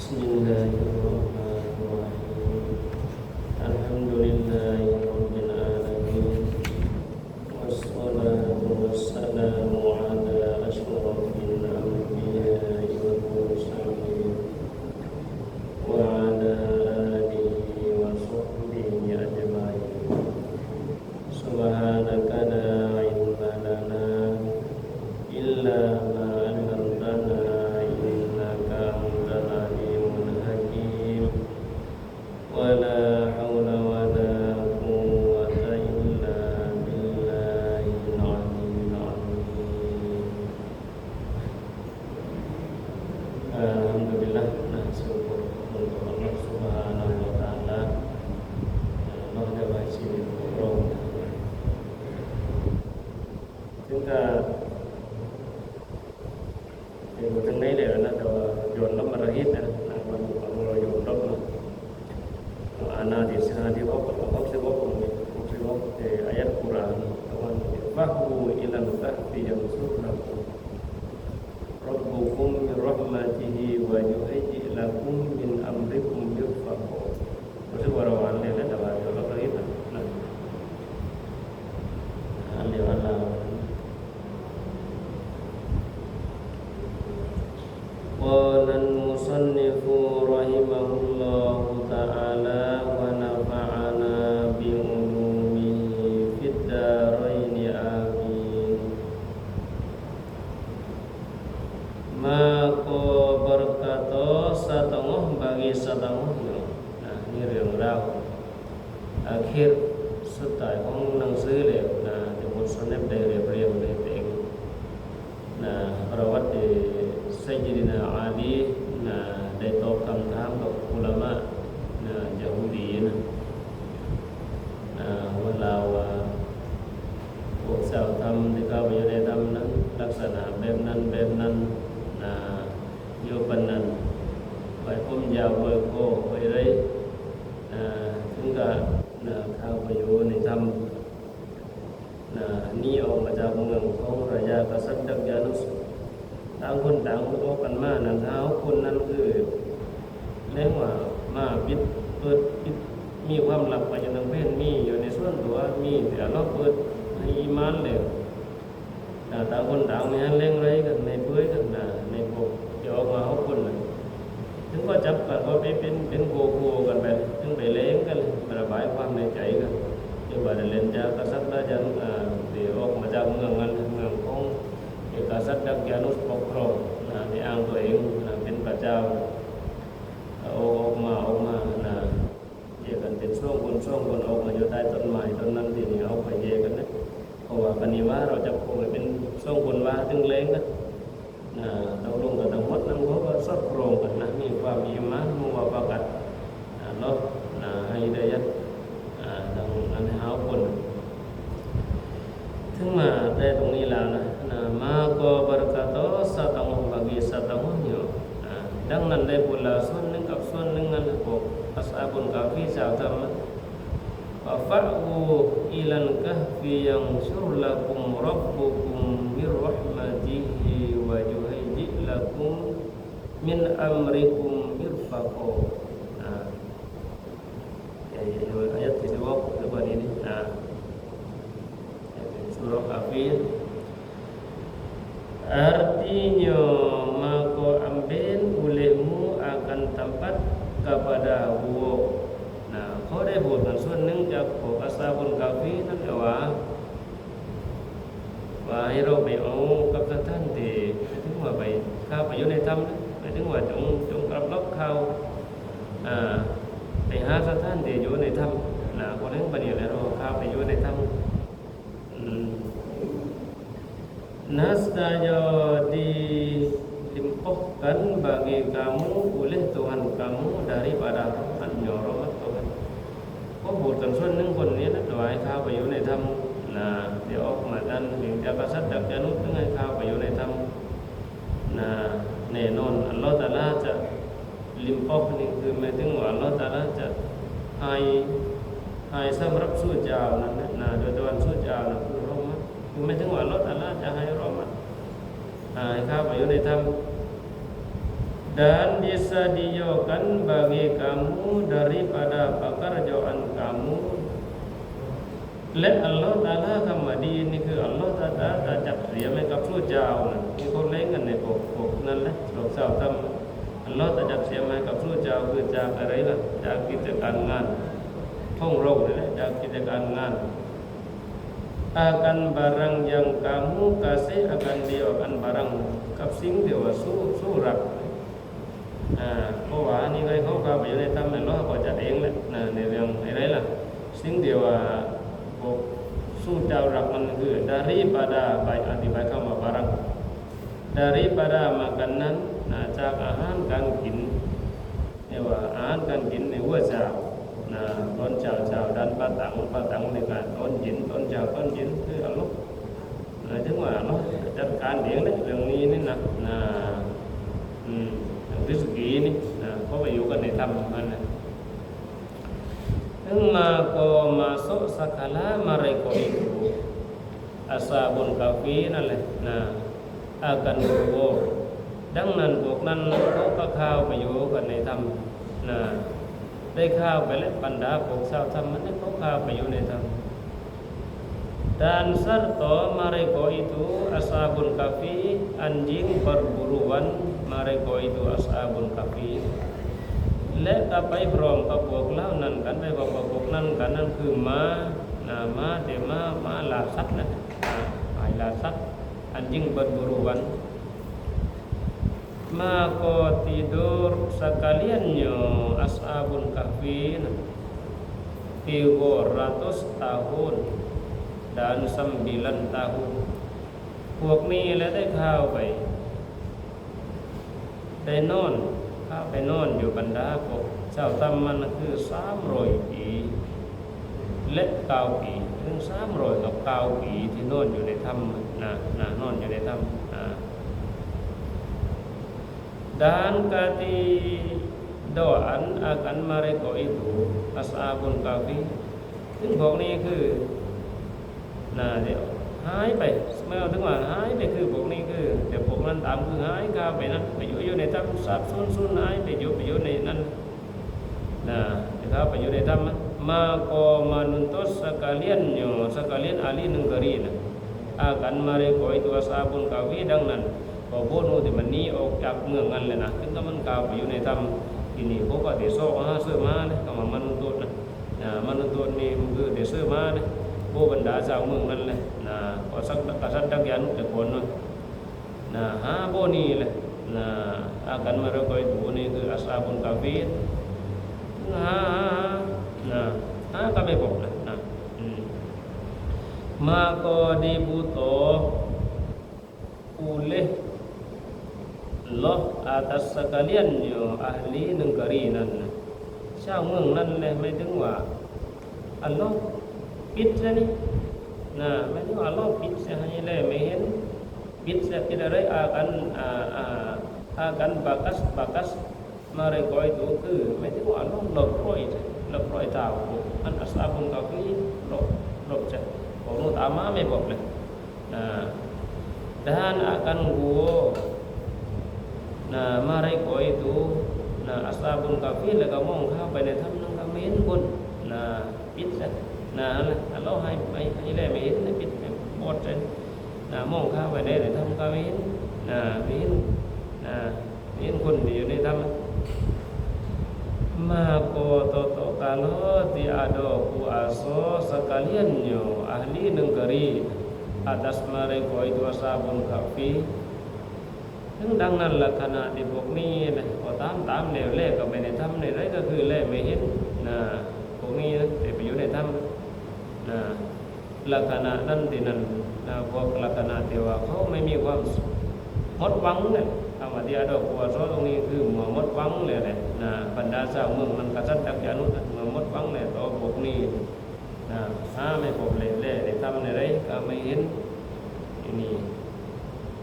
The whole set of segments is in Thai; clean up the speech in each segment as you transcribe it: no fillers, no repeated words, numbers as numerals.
بسم الله الرحمن الرحيم الحمد لله رب العالمين والصلاة والسلام على أشرف الأنبياء والمرسلين وعلى آله وصحبه أجمعين سبحانك لا علم لنا إلا ما علمتنا إنك أنت العليم الحكيم ولا حول ولا قوة إلا بالله العلي العظيم Alhamdulillah nah syukur untuk Allah Subhanahu wa taala Allah đã bày chỉ rồi chúng ta thì một tháng này để là dồn lắm mà hít nè mình còn rồi dồn lắm mà ana di sana di bawah thì ayat Quran fahu ila al-kahfi yansurnakum rabbukum min rahmatihi wa yuhayyi lakum min amrikum mirfaqo itu warawan dia ada kalau itu nah alewala qala al-musannifu rahimahullahu ta'ala wa nafa'ana bi ulumihi fid darain amin maka berkata satengah bagi satengah nah ini รื่องราวakhir sudahของหนังสือเล่มนะที่มุสลิมได้เรียบเรียงในตัวเองนะประวัติSayyidina Ali นะได้ตอบคำถามกับอุลามะนะยะฮูดีนะว่าเราพวกเจ้าทำที่เขาอยู่ในธรรมนั้นลักษณะแบบนั้นนะอยู่ปานนั้นไว้ผมยาวไว้โกไว้เลยถึงก็เข้าไปอยู่ในธรรมนี่ออกมาจากเมืองของราชากษัตริย์ดักยานุสต่างคนต่างออกกันมานั่นเท้าคนนั้นคือเรียกว่ามาปิดเปิดปิดมีความลับไปจนทั้งเพศมีอยู่ในส่วนตัวมีแต่เราเปิดให้อีมานแล้วต่างคนต่างมีเล่งไรกันในเปื้อยกันในพวกจะออกมา6คนถึงก็จับกันก็เป็นโกกันไปถึงไปเล้งกันระบายความในใจกันที่ว่าได้เล่นจากกษัตริย์ราชที่ออกมาจากเมืองของกษัตริย์ดักยานุสปกครองที่อ้างตัวเองเป็นพระเจ้าออกมาเยกันเป็นช่วงคนออกมาอยู่ใต้ต้นไม้ต้นนั้นที่นี่เอาไปเยกันนะเพราะว่าปณิว่าเราจะคงเป็นช่วงคนว่าถึงเล้งกันเราลงกันทั้งหมดนั้นเขาก็สอดครองกันนะมีความอีหม่านมุวาฟะกัตลอให้ได้ยัดดังนั้นให้เอาคนถึงมาได้ตรงนี้แล้วนะmaka berkata satengah bagi satengahnyaดังนั้นได้พูดแล้วส่วนหนึ่งกับส่วนหนึ่งนั่นพวกอัสฮาบุลกะฟีชาวธรรมะfa'u ilal kahfi yanshur lakum rabbukum min rahmatihi wa yuhayyi lakum min amrikum mirfaqo ayatที่ว่าตัวนี้surah Kafir artinya maka ambil olehmu akan tempat kepada huwaเขาได้พูดกันส่วนหนึ่งจากพวกอัสฮาบุลกะฟีนั่นก็ว่าให้เราไปเอากับท่านที่ถึงว่าไปเข้าไปอยู่ในธรรมหมายถึงว่าจงกลับรับเข้าไปหาสถานที่อยู่ในธรรมคนนั้นบัดนี้แล้วเราเข้าไปอยู่ในธรรมNasdaya dilimpahkan bagi kamu oleh Tuhan kamu daripada rahmat-Nya rahmat Tuhan ก็พูดกันส่วนหนึ่งคนนี้นะตัวให้เข้าไปอยู่ในธรรมเดี๋ยวออกมากันถึงจะกษัตริย์ดักยานุสถึงให้เข้าไปอยู่ในธรรมแน่นอนอัลเลาะห์ตะอาลาจะลิมปอกนี่คือหมายถึงว่าอัลเลาะห์ตะอาลาจะให้สำหรับสู้เจ้านั้นโดยตัวสู้เจ้านั้นคือrahmatคือหมายถึงว่าอัลเลาะห์ตะอาลาจะให้rahmat ให้เข้าไปอยู่ในธรรม dan disediakan bagi kamu daripada pekerjaan kamu.และอัลลอฮฺตะอาลาคำว่าดีนี่คืออัลลอฮฺตะอาลาจับเสียให้กับผู้เจ้านะที่เขาเล่นกันในพวกนั่นแหละพวกเจ้าทำอัลลอฮฺตะจับเสียให้กับผู้เจ้าคือจากอะไรล่ะจากกิจการงานท่องเราเนี่ยจากกิจการงานakan barang yang kamu kasih akan dia akan barang กับสิ่งเดียวสู้รักเพราะว่านี่เขาเข้าไปอยู่ในธรรมนั่นเราก็จัดเองแหละในเรื่องอะไรล่ะสิ่งเดียวสู้เจ้ารักมันคือ daripada ไปอธิบายคำว่า barang daripada makanan จากอาหารการกินเนี่ยว่าอาหารการกินในหัวเจ้าตอนเช้าดันpatangในการตอนเย็นคืออัลลอฮ์ถึงว่าเนาะจัดการเองเรื่องนี้นี่นะริสกีนี่เพราะว่าอยู่กันในธรรมมันนะถึงมาก็มาโซสักขลามาเรโกอิกุอาซาบุนกาฟีนั่นแหละakan berwo ดังนั้นพวกนั้นเขาก็เข้าไปอยู่กันในธรรมได้เข้าไปแล้วบรรดาพวกชาวธรรมนั้นเขาเข้าไปอยู่ในธรรม dan serta mereka itu ashabul kahfi anjing perburuan mereka itu ashabul kahfi และก็ไปพร้อมกับพวกเหล่านั้นกันไปบอกว่าพวกนั้นกันนั่นคือม้าแต่ม้าล่าสัตว์นะล่าสัตว์ anjing perburuan maka tidur sekaliannya ashabul kahfi 300 tahun dan 9 tahun พวกนี้แล้วได้เข้าไปได้นอนเข้าไปนอนอยู่บรรดาพวกเจ้าธรรมมันคือ300 ปีและ9 ปีถึง300 กับ 9 ปีที่นอนอยู่ในถ้ำนอนอยู่ในถ้ำdan ketiadaan akan mereka itu ashabul kahfi ซึ่งพวกนี้คือเดี๋ยวหายไปไม่เอาถึงว่าหายไปคือพวกนี้คือแต่พวกนั้นตามคือหายเข้าไปนั้นไปอยู่ในถ้ำสับสูญหายไปอยู่ในนั้นเข้าไปอยู่ในถ้ำmaka menuntut sekalian ahli negeri akan mereka itu ashabul kahfi ดังนั้นพอโบนูที่มันหนีออกจากเมืองนั้นเลยนะถึงก็มันกล่าวไปอยู่ในถ้ำที่นี่เขาก็เดโซ่เสื้อม้าเนี่ยคำว่ามนุษย์ตัวมนุษย์ตัวนี้มันคือเดเสื้อม้าเนี่ยโบบรรดาชาวเมืองนั้นเลยก็สักกษัตริย์ดักยานุแต่คนหาโบนี่เลยakan mereka ituนี่คืออัสฮาบุลกาฟีรก็ไม่บอกนะmaka dibutuh oleh Allah atas sekaliannya ahli negeri นั้นชาวเมืองนั้นเลยไม่ถึงว่าอัลลอฮ์ปิดซะนี่ไม่ถึงว่าอัลลอฮ์ปิดซะให้เลยไม่เห็นปิดซะtidak ada akan bakas mereka ituคือไม่ถึงว่าอัลลอฮ์ลบรอยเท้าอันอัสฮาบุลกาฟีลบซะพวกนู้นตามมาไม่บอกเลย dan akan mereka itu ashabul kahfi แล้วก็มองเข้าไปในถ้ำนั้นก็ไม่เห็นคนปิดซะอัลเลาะห์ให้แลไม่เห็นปิดบอดซะมองเข้าไปในถ้ำก็ไม่เห็นไม่เห็นคนที่อยู่ในถ้ำmaka toto kalau tiada kuasa sekaliannya ahli negeri atas mereka itu ashabul kahfi ดังนั้นล่ะขณะที่พวกนี้ก็ตามแนวแรกก็ไปในถ้ำในไรก็คือแลไม่เห็นพวกนี้แต่ไปอยู่ในถ้ำลักษณะนั้นที่นั้นพวกลักษณะที่ว่าเขาไม่มีความหมดหวังเลยคำว่าที่อาดอกหัวซ้อตรงนี้คือหมดหวังเลยแหละบรรดาชาวเมืองมันกษัตริย์ดักยานุษย์หมดหวังเลยต่อพวกนี้หาไม่พบเลยในถ้ำในไรก็ไม่เห็นนี่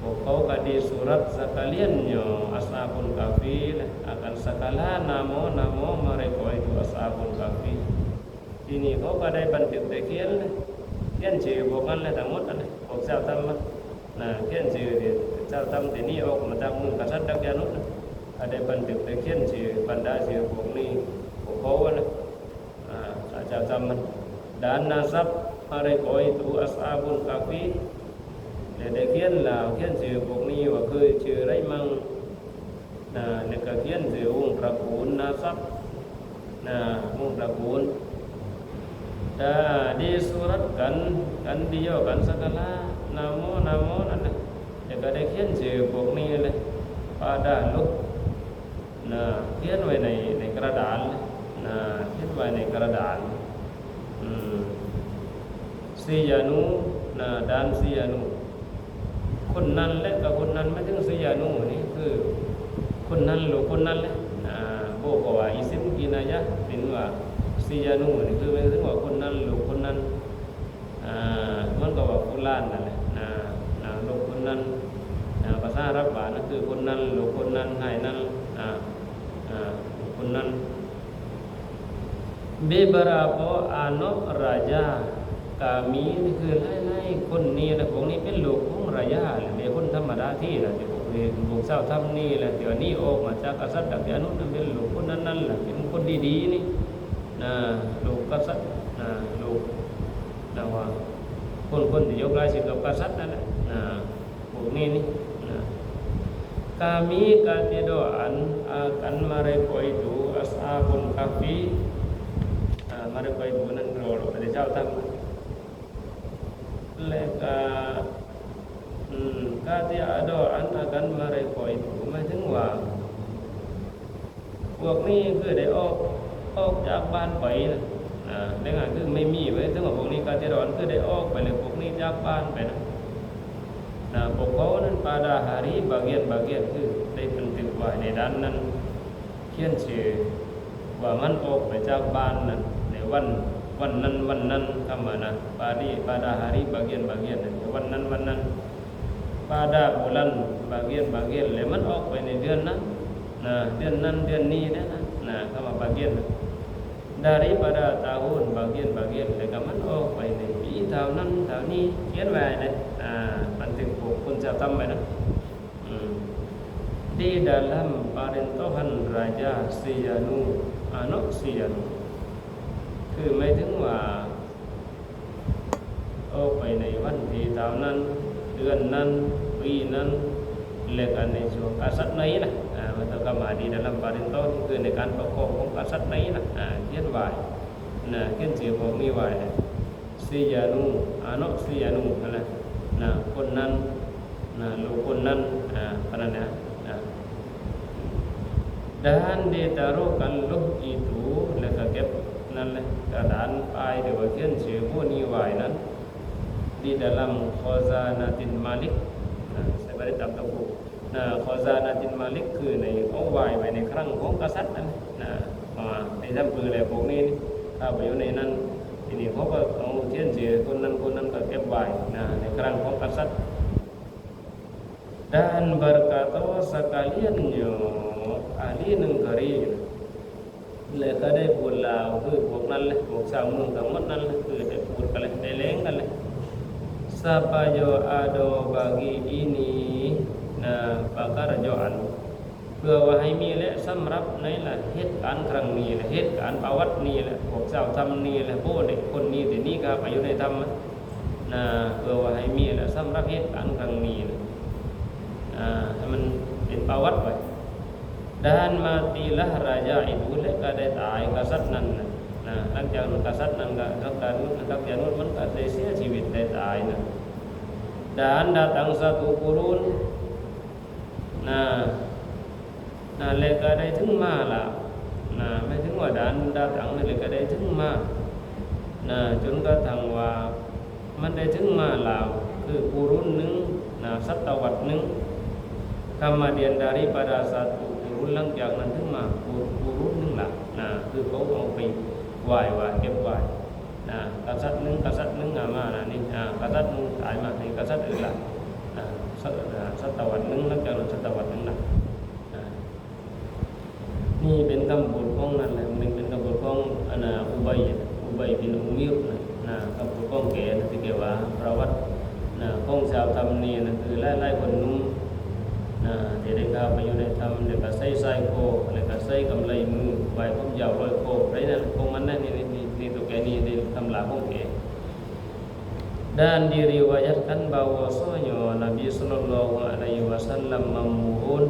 kau kadi surat sekaliannya ashabul kahfi akan segala nama mereka itu ashabul kahfi ini kau kadai bantik tekian kianชื่อพวกนั้นเลยทั้งหมดนะพวกชาวธรรมkianชื่อชาวธรรมที่นี่ออกมาจากเมืองกษัตริย์ดักยานุษย์ ได้บันทึกได้เขียนชื่อบรรดาชื่อพวกนี้พวกเขานะอาจารย์จำมันด้านnasab mereka itu ashabul kahfi ได้เขียนแล้วเขียนชื่อพวกนี้ว่าคือชื่ออะไรมั่งแล้วก็เขียนชื่อวงตระกูลnasabวงตระกูลdisuratkan kan diakan segala namaนั่นแหละแล้วก็ได้เขียนชื่อพวกนี้เลยpadaลูกเขียนไว้ในกระดานเขียนไว้ในกระดานซียานูด้านซียานูคนนั้นและกับคนนั้นไม่ถึงซียานูนี่คือคนนั้นหรือคนนั้นแหละบอกว่าอิซิมกินายะเป็นว่าซียานูนี่คือไม่ถึงว่าคนนั้นหรือคนนั้นมันก็ว่าฟุลานนั่นแหละลูกคนนั้นภาษาอาหรับบานั่นคือคนนั้นหรือคนนั้นให้นั้นคนนั้นbeberapa anak raja kami นี่คือไล่คนนี้นะพวกนี้เป็นลูกของราชาเดี๋ยวคนธรรมดาที่นะที่พวกเจ้าทำนี่แหละเดี๋ยวนี้ออกมาจากกษัตริย์ดักยานุนเป็นลูกคนนั้นแหละเป็นคนดีๆนี่ลูกกษัตริย์ลูกว่าคนที่ยกราชกับกษัตริย์นั่นแหละพวกนี้นี่kami katidoan akan mereka itu ashabul kahfi mereka ituนั้นเราพระเจ้าทำและkatidoan akan mereka ituหมายถึงว่าพวกนี้คือได้ออกจากบ้านไปได้งานคือไม่มีไว้ถึงว่าพวกนี้katidoanคือได้ออกไปเลยพวกนี้จากบ้านไปพวกเขานั้นpada hari bagian-bagian คือได้บันทึกไว้ในด้านนั้นเขียนชื่อว่ามันออกไปจากบ้านนั้นในวันนั้นทำมาpada hari bagian-bagian ในวันนั้นpada bulan bagian-bagian แล้วมันออกไปในเดือนนั้นเดือนนี้นะคำว่า bagian daripada tahun bagian-bagian แล้วก็มันออกไปในปีเท่านั้นเท่านี้เขียนไว้เลยบันทึกพวกคุณจะทำไว้นะdi dalam perintahan Raja Siyanu anak Siyanu คือหมายถึงว่าออกไปในวันที่เท่านั้นเดือนนั้นปีนั้นและกันในช่วงกษัตริย์นี้นะมันต้องมาdi dalam perintahan คือในการปกครองของกษัตริย์นี้นะเขียนไว้เขียนชื่อพวกนี้ไว้Siyanu anak Siyanuคนนั้นลูกคนนั้นขนาดนี้dan ditaruhkan loh itu แล้วก็เก็บนั่นแหละกระดานป้ายหรือว่าเขียนชื่อพวกนี้ไว้นั้น di dalam khazanatin malik ใส่ไว้ในตำตะปูkhazanatin malik คือในเอาไว้ในครั้งของกษัตริย์นั่นในทำปืนอะไรพวกนี้ถ้าไปอยู่ในนั้นทีนี้เขาก็เอาเขียนชื่อคนนั้นก็เก็บไว้ในครั้งของกษัตริย์ dan berkata sekaliannya ahli negeri เลยก็ได้พูดลาวคือพวกนั้นเลยพวกชาวเมืองทั้งหมดนั้นเลยคือได้พูดกันเลยได้เล้งกันเลย supaya ada bagi ini pekerjaan เพื่อว่าให้มีและสำหรับในละเหตุการณ์ครั้งนี้ละเหตุการณ์ประวัตินี้ละพวกเจ้าทำนี้ละพวกเด็กคนนี้แต่นี้ก็ไปอยู่ในธรรมเพื่อว่าให้มีและสำหรับเหตุการณ์ครั้งนี้ให้มันเป็นประวัติไว้ dan matilah raja itu และก็ได้ตายกษัตริย์นั้นหลังจากกษัตริย์นั้นก็มันก็ได้เสียชีวิตได้ตายdan datang satu kurun เลยก็ได้ถึงมาละไม่ถึงว่าด้านตั้งเลยก็ได้ถึงมาจนกระทั่งว่ามันได้ถึงมาแล้วคือกุรุนหนึ่งศตวรรษหนึ่ง kemudian daripada satu kurun หลังจากนั้นถึงมากุรุนหนึ่งละคือเขาเอาไปไหว้เก็บไว้กษัตริย์หนึ่งมานี่กษัตริย์หนึ่งตายมานี่กษัตริย์อื่นละศตวรรษหนึ่งหลังจากนั้นศตวรรษหนึ่งละนี่เป็นคำพูดของนั่นแหละมันเป็นคำพูดของอุบัยบินอุมิรคำพูดของแกที่เกี่ยวว่าประวัติของชาวธรรมนี่คือหลายๆคนนุ่ม ที่ได้กล่าวไปอยู่ในธรรมแล้วก็ใส่สายโคแล้วก็ใส่กำไลมือไว้ผมยาว100โคได้นั่นคงมันนั่นนี่ตัวแกนี่ได้ทำลาของแก Dan diriwayatkan bahwasanya Nabi sallallahu alaihi wasallam memohon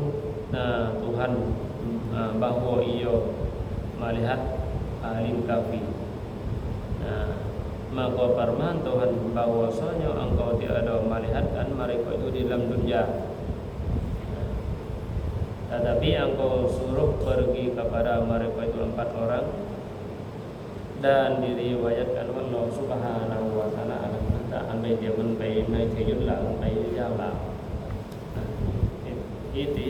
Tuhan bahwa ia melihat ahli kafir. Maka firman Tuhan bahwasanya engkau tiada melihatkan mereka itu di dalam dunia. Tetapi engkau suruh pergi kepada mereka itu 4 orang. Dan diriwayatkan Allah Subhanahu wa taala อันไปเดี๋ยวมันไปในเทยุนหลังไปยาวหลังอิติ